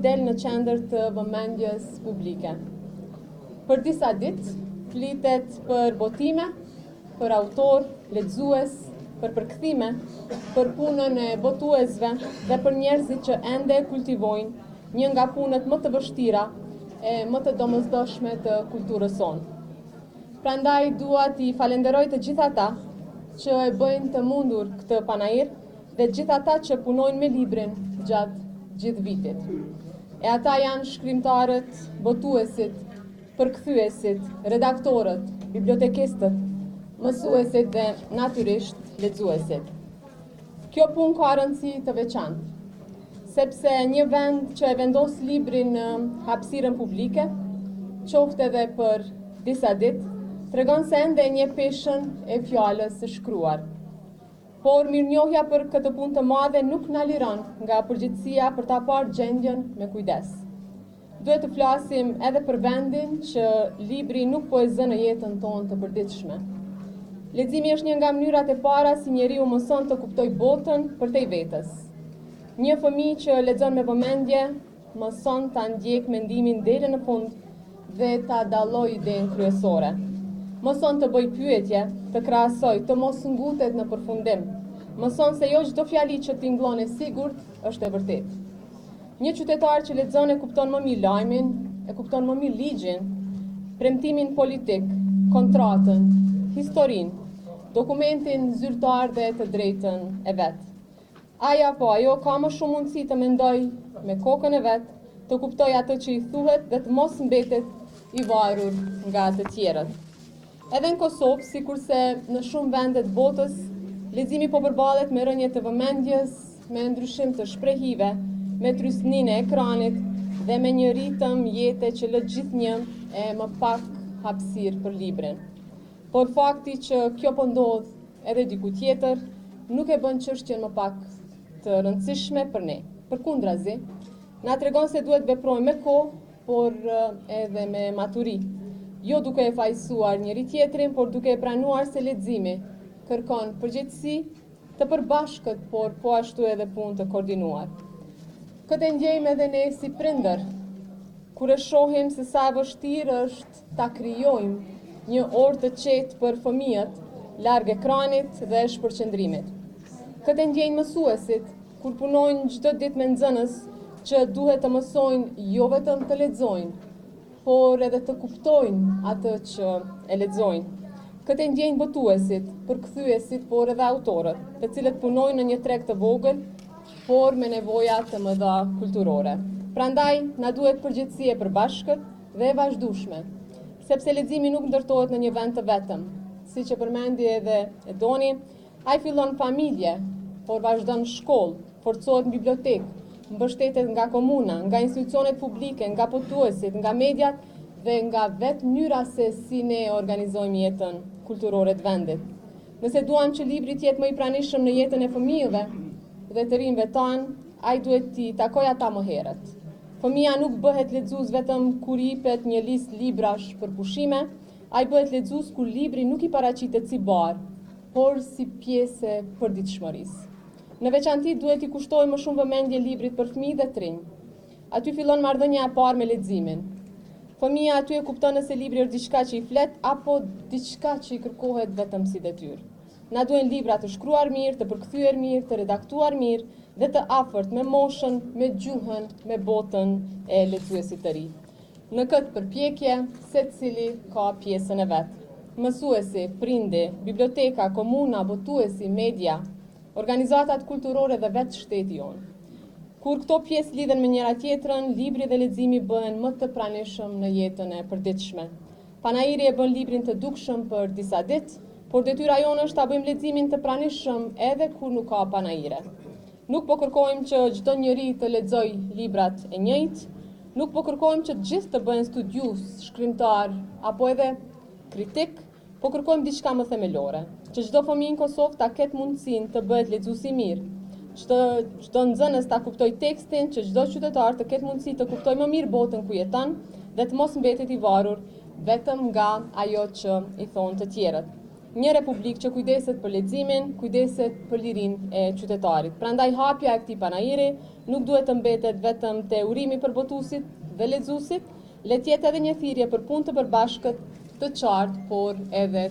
del në qendër të vëmendjes publike. Për disa ditë flitet për botime, për autor, lexues, për përkthime, për punën e botuesve dhe për njerëzit që ende kultivojnë një nga punët më të vështira e më të domosdoshme të kulturës sonë. Prandaj dua t'i falenderoj të gjithë ata që e bëjnë të mundur këtë panajir dhe gjithë ata që punojnë me librin gjatë gjithë vitit. E ata janë shkrimtarët, botuesit, përkthyesit, redaktorët, bibliotekistët, mësuesit dhe natyrisht lexuesit. Kjo punë ka rëndësi të veçantë, sepse një vend që e vendos librin në hapësirën publike, qoftë edhe për disa ditë, tregon se ende një peshën e fjalës së shkruar. Por mirënjohja për këtë punë të madhe nuk na liron nga përgjegjësia për ta parë gjendjen me kujdes. Duhet të flasim edhe për vendin që libri nuk po e zë në jetën tonë të përditshme. Leximi është një nga mënyrat e para si njeriu mëson të kuptojë botën përtej vetes. Një fëmijë që lexon me vëmendje mëson ta ndjek mendimin deri në fund dhe ta dallojë idenë kryesore. Mëson të bëj pyetje, të krahasoj, të mos ngutet në përfundim. Mëson se jo çdo fjali që tingëllon e sigurt është e vërtetë. Një qytetar që lexon e kupton më mirë lajmin, e kupton më mirë ligjin, premtimin politik, kontratën, historinë, dokumentin zyrtar dhe të drejtën e vet. Ai apo ajo ka më shumë mundësi të mendojë me kokën e vet, të kuptojë atë që i thuhet dhe të mos mbetet i varur nga të tjerët. Edhe në Kosovë, sikurse në shumë vende të botës, leximi po përballet me rënje të vëmendjes, me ndryshim të shprehive, me trysninë e ekranit dhe me një ritëm jete që lë gjithnjë e më pak hapësirë për librin. Por fakti që kjo po ndodh edhe diku tjetër nuk e bën çështjen më pak të rëndësishme për ne. Përkundrazi, na tregon se duhet veprojmë me kohë, por edhe me maturi. Jo duke e fajsuar njëri tjetrin, por duke e pranuar se leximi kërkon përgjegjësi të përbashkët, por po ashtu edhe punë të koordinuar. Këtë ndjejmë edhe ne si prindër, kur e shohim se sa e vështirë është ta krijojmë një orë të qetë për fëmijët, larg ekranit dhe shpërqendrimit. Këtë ndjejnë mësuesit, kur punojnë çdo ditë me nxënës që duhet të mësojnë jo vetëm të lexojnë, por edhe të kuptojnë atë që e lexojnë. Këtë ndjejnë botuesit, përkthyesit, por edhe autorët, të cilët punojnë në një treg të vogël, por me nevoja të mëdha kulturore. Prandaj, na duhet përgjegjësi e përbashkët dhe e vazhdueshme, sepse leximi nuk ndërtohet në një vend të vetëm. Siç e përmendi edhe Edoni, ai fillon familje, por vazhdon në shkollë, forcohet në bibliotekë, mbështetet nga komuna, nga institucionet publike, nga botuesit, nga mediat dhe nga vetë mënyra se si ne organizojmë jetën kulturore të vendit. Nëse duam që libri të jetë më i pranishëm në jetën e fëmijëve dhe të rinjve tanë, ai duhet t'i takojë ata më herët. Fëmia nuk bëhet lexues vetëm kur i jepet një listë librash për pushime, ai bëhet lexues kur libri nuk i paraqitet si barë, por si pjesë e përditshmërisë. Në veçanti duhet i kushtojë më shumë vëmendje librit për fëmijë dhe të rinj. Aty fillon marrëdhënia e parë me leximin. Fëmia aty e kupton nëse libri është diçka që i flet apo diçka që i kërkohet vetëm si detyrë. Na duhen libra të shkruar mirë, të përkthyer mirë, të redaktuar mirë dhe të afërt me moshën, me gjuhën, me botën e lexuesit të ri. Në këtë përpjekje, secili ka pjesën e vet. Mësuesi, prindi, biblioteka, komuna, botuesi, media, organizatat kulturore dhe vetë shteti jonë. Kur këto pjesë lidhen me njëra tjetrën, libri dhe leximi bëhen më të pranishëm në jetën e përditshme. Panajiri e bën librin të dukshëm për disa ditë, por detyra jonë është ta bëjmë leximin të pranishëm edhe kur nuk ka panajire. Nuk po kërkojmë që çdo njeri të lexojë librat e njëjtë, nuk po kërkojmë që të gjithë të bëhen studius, shkrimtar apo edhe kritik, po kërkojmë diçka më themelore, që çdo fëmijë në Kosovë ta ketë mundësinë të bëhet lexues i mirë, çdo nxënës ta kuptojë tekstin, që çdo qytetar të ketë mundësi të kuptojë më mirë botën ku jeton dhe të mos mbetet i varur vetëm nga ajo që i thonë të tjerët. Një republikë që kujdeset për leximin, kujdeset për lirinë e qytetarit. Prandaj hapja e këtij panajiri nuk duhet të mbetet vetëm te urimi përbotuesit dhe lexuesit, le të jetë edhe një thirrje për punë të përbashkët, të qartë, por edhe